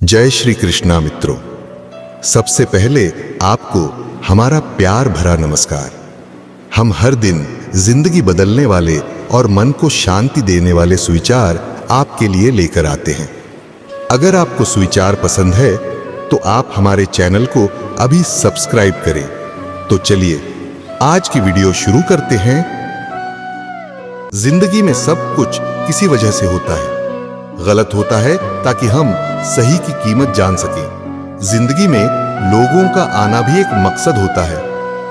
जय श्री कृष्णा मित्रों। सबसे पहले आपको हमारा प्यार भरा नमस्कार। हम हर दिन जिंदगी बदलने वाले और मन को शांति देने वाले सुविचार आपके लिए लेकर आते हैं। अगर आपको सुविचार पसंद है तो आप हमारे चैनल को अभी सब्सक्राइब करें। तो चलिए आज की वीडियो शुरू करते हैं। जिंदगी में सब कुछ किसी वजह से होता है। गलत होता है ताकि हम सही की कीमत जान सकें। जिंदगी में लोगों का आना भी एक मकसद होता है।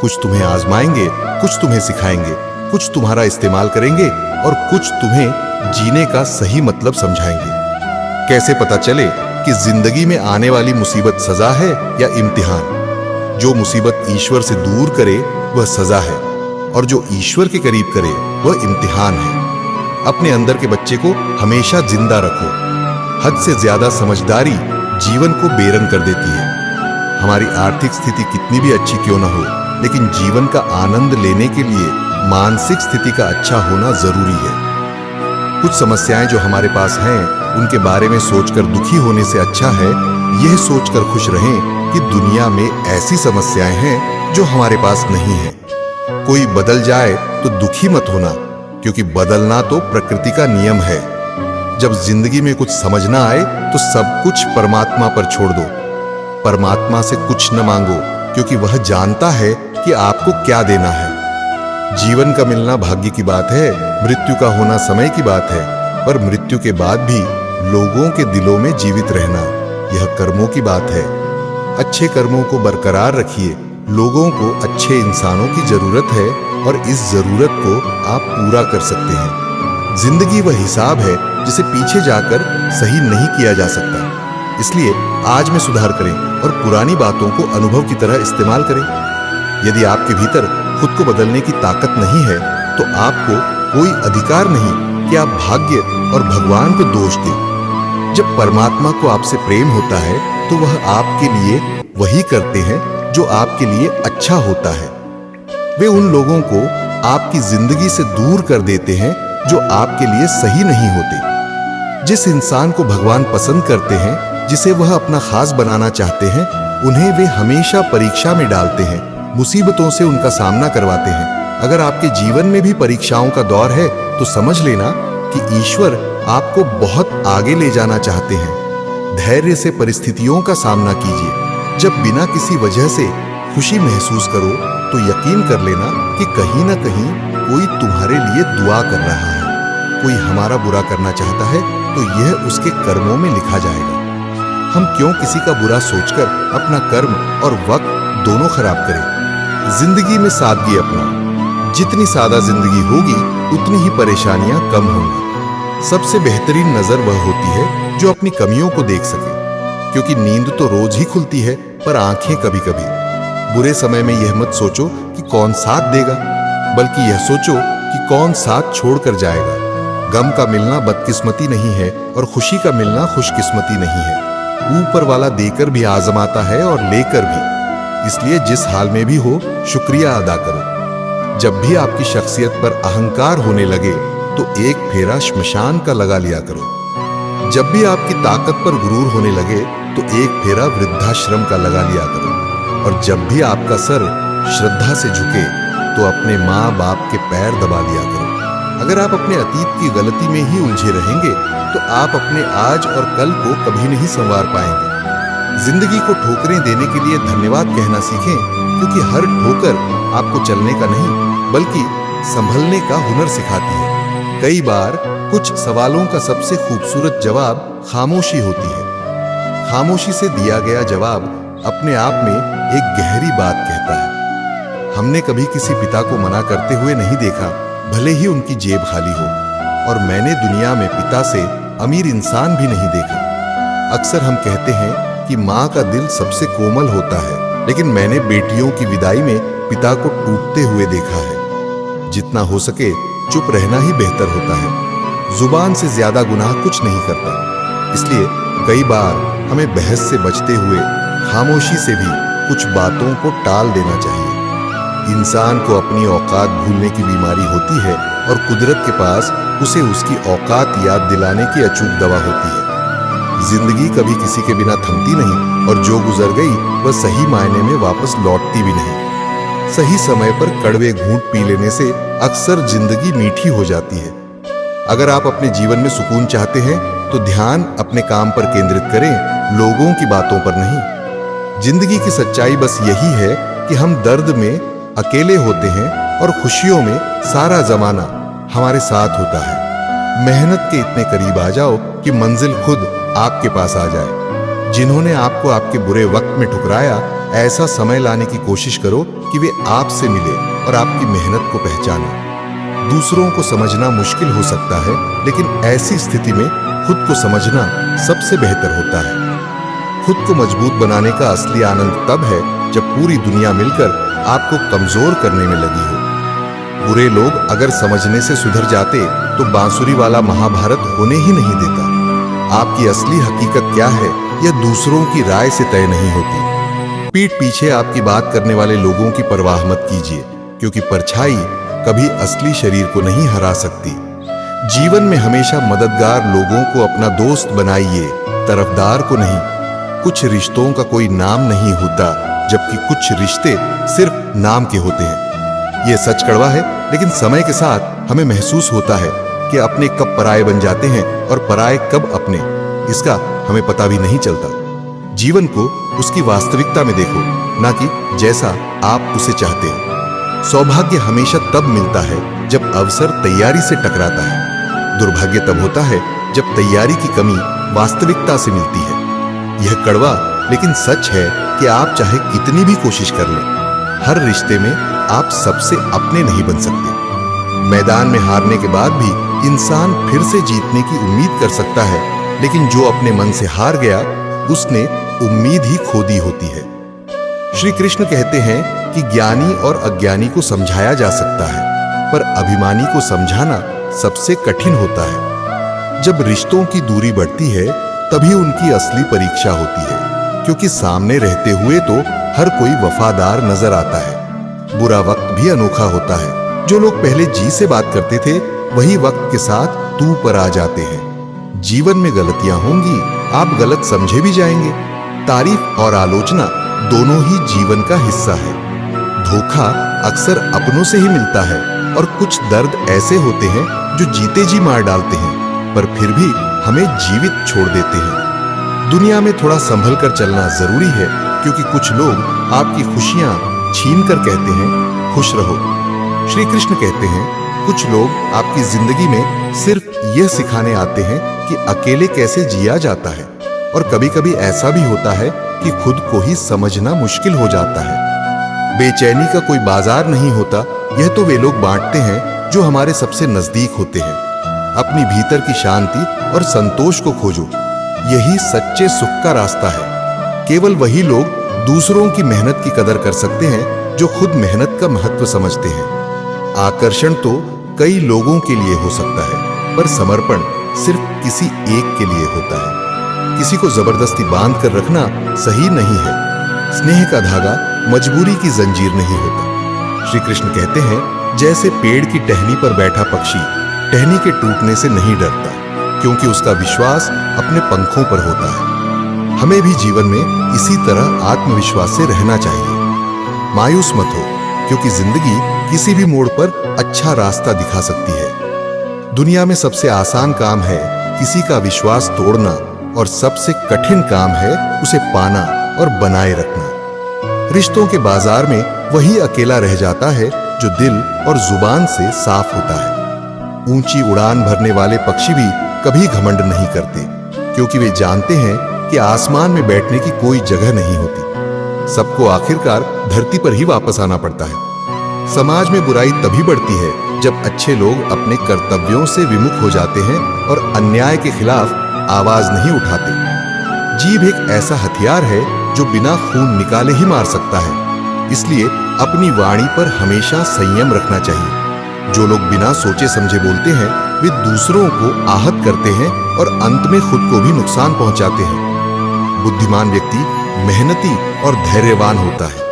कुछ तुम्हें आजमाएंगे, कुछ तुम्हें सिखाएंगे, कुछ तुम्हारा इस्तेमाल करेंगे और कुछ तुम्हें जीने का सही मतलब समझाएंगे। कैसे पता चले कि जिंदगी में आने वाली मुसीबत सजा है या इम्तिहान? जो मुसीबत ईश्वर से दूर करे वह सजा है और जो ईश्वर के करीब करे वह इम्तिहान है। अपने अंदर के बच्चे को हमेशा जिंदा रखो। हद से ज्यादा समझदारी जीवन को बेरंग कर देती है। हमारी आर्थिक स्थिति कितनी भी अच्छी क्यों न हो, लेकिन जीवन का आनंद लेने के लिए मानसिक स्थिति का अच्छा होना जरूरी है। कुछ समस्याएं जो हमारे पास हैं, उनके बारे में सोचकर दुखी होने से अच्छा है यह सोचकर खुश रहें कि दुनिया में ऐसी समस्याएं हैं जो हमारे पास नहीं है। कोई बदल जाए तो दुखी मत होना, क्योंकि बदलना तो प्रकृति का नियम है। जब जिंदगी में कुछ समझ ना आए तो सब कुछ परमात्मा पर छोड़ दो। परमात्मा से कुछ न मांगो, क्योंकि वह जानता है कि आपको क्या देना है। जीवन का मिलना भाग्य की बात है, मृत्यु का होना समय की बात है, पर मृत्यु के बाद भी लोगों के दिलों में जीवित रहना यह कर्मों की बात है। अच्छे कर्मों को बरकरार रखिए। लोगों को अच्छे इंसानों की जरूरत है और इस जरूरत को आप पूरा कर सकते हैं। जिंदगी वह हिसाब है जिसे पीछे जाकर सही नहीं किया जा सकता। इसलिए आज में सुधार करें और पुरानी बातों को अनुभव की तरह इस्तेमाल करें। यदि आपके भीतर खुद को बदलने की ताकत नहीं है तो आपको कोई अधिकार नहीं कि आप भाग्य और भगवान को दोष दें। जब परमात्मा को आपसे प्रेम होता है तो वह आपके लिए वही करते हैं जो आपके लिए अच्छा होता है। वे उन लोगों को आपकी जिंदगी से दूर कर देते हैं जो आपके लिए सही नहीं होते। जिस इंसान को भगवान पसंद करते हैं, जिसे वह अपना खास बनाना चाहते हैं, उन्हें वे हमेशा परीक्षा में डालते हैं, मुसीबतों से उनका सामना करवाते हैं। अगर आपके जीवन में भी परीक्षाओं का दौर है तो समझ लेना कि ईश्वर आपको बहुत आगे ले जाना चाहते हैं। धैर्य से परिस्थितियों का सामना कीजिए। जब बिना किसी वजह से खुशी महसूस करो तो यकीन कर लेना कि कहीं ना कहीं कोई तुम्हारे लिए दुआ कर रहा है। कोई हमारा बुरा करना चाहता है तो यह उसके कर्मों में लिखा जाएगा। हम क्यों किसी का बुरा सोचकर अपना कर्म और वक्त दोनों खराब करें? जिंदगी में सादगी अपनाओ। जितनी सादा जिंदगी होगी उतनी ही परेशानियां कम होंगी। सबसे बेहतरीन नजर वह होती है जो अपनी कमियों को देख सके, क्योंकि नींद तो रोज ही खुलती है पर आंखें कभी कभी। बुरे समय में यह मत सोचो कि कौन साथ देगा, बल्कि यह सोचो कि कौन साथ छोड़कर जाएगा। गम का मिलना बदकिस्मती नहीं है और खुशी का मिलना खुशकिस्मती नहीं है। ऊपर वाला देकर भी आजमाता है और लेकर भी। इसलिए जिस हाल में भी हो शुक्रिया अदा करो। जब भी आपकी शख्सियत पर अहंकार होने लगे तो एक फेरा श्मशान का लगा लिया करो। जब भी आपकी ताकत पर गुरूर होने लगे तो एक फेरा वृद्धाश्रम का लगा लिया करो। और जब भी आपका सर श्रद्धा से झुके तो अपने माँ बाप के पैर दबा लिया करो। अगर आप अपने अतीत की गलती में ही उलझे रहेंगे तो आप अपने आज और कल को कभी नहीं संवार पाएंगे। जिंदगी को ठोकरें देने के लिए धन्यवाद कहना सीखें, क्योंकि हर ठोकर आपको चलने का नहीं बल्कि संभलने का हुनर सिखाती है। कई बार कुछ सवालों का सबसे खूबसूरत जवाब खामोशी होती है। खामोशी से दिया गया जवाब अपने आप में एक गहरी बात कहता है। हमने कभी किसी पिता को मना करते हुए नहीं देखा, भले ही उनकी जेब खाली हो। और मैंने दुनिया में पिता से अमीर इंसान भी नहीं देखा। अक्सर हम कहते हैं कि माँ का दिल सबसे कोमल होता है, लेकिन मैंने बेटियों की विदाई में पिता को टूटते हुए देखा है। जितना हो सके चुप रहना ही बेहतर होता है। जुबान से ज्यादा गुनाह कुछ नहीं करता। इसलिए कई बार हमें बहस से बचते हुए खामोशी से भी कुछ बातों को टाल देना चाहिए। इंसान को अपनी औकात भूलने की बीमारी होती है और कुदरत के पास उसे उसकी औकात याद दिलाने की अचूक दवा होती है। जिंदगी कभी किसी के बिना थमती नहीं और जो गुजर गई वह सही मायने में वापस लौटती भी नहीं। सही समय पर कड़वे घूंट पी लेने से अक्सर जिंदगी मीठी हो जाती है। अगर आप अपने जीवन में सुकून चाहते हैं तो ध्यान अपने काम पर केंद्रित करें, लोगों की बातों पर नहीं। जिंदगी की सच्चाई बस यही है कि हम दर्द में अकेले होते हैं और खुशियों में सारा जमाना हमारे साथ होता है। मेहनत के इतने करीब आ जाओ कि मंजिल खुद आपके पास आ जाए। जिन्होंने आपको आपके बुरे वक्त में ठुकराया, ऐसा समय लाने की कोशिश करो कि वे आपसे मिले और आपकी मेहनत को पहचाने। दूसरों को समझना मुश्किल हो सकता है, लेकिन ऐसी स्थिति में खुद को समझना सबसे बेहतर होता है। खुद को मजबूत बनाने का असली आनंद तब है जब पूरी दुनिया मिलकर आपको कमजोर करने में लगी हो। बुरे लोग अगर समझने से सुधर जाते तो बांसुरी वाला महाभारत होने ही नहीं देता। आपकी असली हकीकत क्या है यह दूसरों की राय से तय नहीं होती। पीठ पीछे आपकी बात करने वाले लोगों की परवाह मत कीजिए, क्योंकि परछाई कभी असली शरीर को नहीं हरा सकती। जीवन में हमेशा मददगार लोगों को अपना दोस्त बनाइए, तरफदार को नहीं। कुछ रिश्तों का कोई नाम नहीं होता, जबकि कुछ रिश्ते सिर्फ नाम के होते हैं। यह सच कड़वा है, लेकिन समय के साथ हमें महसूस होता है कि अपने कब पराये बन जाते हैं और पराये कब अपने, इसका हमें पता भी नहीं चलता। जीवन को उसकी वास्तविकता में देखो, ना कि जैसा आप उसे चाहते हैं। सौभाग्य हमेशा तब मिलता है जब अवसर तैयारी से टकराता है। दुर्भाग्य तब होता है जब तैयारी की कमी वास्तविकता से मिलती है। यह कड़वा लेकिन सच है कि आप चाहे कितनी भी कोशिश कर लें, हर रिश्ते में आप सबसे अपने नहीं बन सकते। मैदान में हारने के बाद भी इंसान फिर से जीतने की उम्मीद कर सकता है, लेकिन जो अपने मन से हार गया उसने उम्मीद ही खो दी होती है। श्री कृष्ण कहते हैं कि ज्ञानी और अज्ञानी को समझाया जा सकता है, पर अभिमानी को समझाना सबसे कठिन होता है। जब रिश्तों की दूरी बढ़ती है तभी उनकी असली परीक्षा होती है, क्योंकि सामने रहते हुए तो हर कोई वफादार नजर आता है। बुरा वक्त भी अनोखा होता है। जो लोग पहले जी से बात करते थे वही वक्त के साथ तू पर आ जाते हैं। जीवन में गलतियां होंगी, आप गलत समझे भी जाएंगे। तारीफ और आलोचना दोनों ही जीवन का हिस्सा है। धोखा अक्सर अपनों से ही मिलता है और कुछ दर्द ऐसे होते हैं जो जीते जी मार डालते हैं, पर फिर भी हमें जीवित छोड़ देते हैं। दुनिया में थोड़ा संभल कर चलना जरूरी है, क्योंकि कुछ लोग आपकी खुशियां छीन कर कहते हैं खुश रहो। श्री कृष्ण कहते हैं कुछ लोग आपकी जिंदगी में सिर्फ यह सिखाने आते हैं कि अकेले कैसे जिया जाता है, और कभी कभी ऐसा भी होता है कि खुद को ही समझना मुश्किल हो जाता है। बेचैनी का कोई बाजार नहीं होता, यह तो वे लोग बांटते हैं जो हमारे सबसे नजदीक होते हैं। अपनी भीतर की शांति और संतोष को खोजो, यही सच्चे सुख का रास्ता है। केवल वही लोग दूसरों की मेहनत की कदर कर सकते हैं जो खुद मेहनत का महत्व समझते हैं। आकर्षण तो कई लोगों के लिए हो सकता है, पर समर्पण सिर्फ किसी एक के लिए होता है। किसी को जबरदस्ती बांध कर रखना सही नहीं है। स्नेह का धागा मजबूरी की जंजीर नहीं होता। श्री कृष्ण कहते हैं जैसे पेड़ की टहनी पर बैठा पक्षी टहनी के टूटने से नहीं डरता, क्योंकि उसका विश्वास अपने पंखों पर होता है। हमें भी जीवन में इसी तरह आत्मविश्वास से रहना चाहिए। मायूस मत हो, क्योंकि जिंदगी किसी भी मोड़ पर अच्छा रास्ता दिखा सकती है। दुनिया में सबसे आसान काम है किसी का विश्वास तोड़ना, और सबसे कठिन काम है उसे पाना और बनाए रखना। रिश्तों के बाजार में वही अकेला रह जाता है जो दिल और जुबान से साफ होता है। ऊंची उड़ान भरने वाले पक्षी भी कभी घमंड नहीं करते, क्योंकि वे जानते हैं कि आसमान में बैठने की कोई जगह नहीं होती। सबको आखिरकार धरती पर ही वापस आना पड़ता है। समाज में बुराई तभी बढ़ती है जब अच्छे लोग अपने कर्तव्यों से विमुख हो जाते हैं और अन्याय के खिलाफ आवाज नहीं उठाते। जीभ एक ऐसा हथियार है जो बिना खून निकाले ही मार सकता है, इसलिए अपनी वाणी पर हमेशा संयम रखना चाहिए। जो लोग बिना सोचे समझे बोलते हैं वे दूसरों को आहत करते हैं और अंत में खुद को भी नुकसान पहुंचाते हैं। बुद्धिमान व्यक्ति मेहनती और धैर्यवान होता है।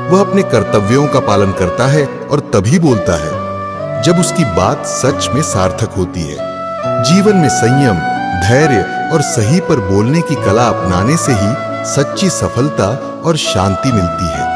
वह अपने कर्तव्यों का पालन करता है और तभी बोलता है जब उसकी बात सच में सार्थक होती है। जीवन में संयम, धैर्य और सही पर बोलने की कला अपनाने से ही सच्ची सफलता और शांति मिलती है।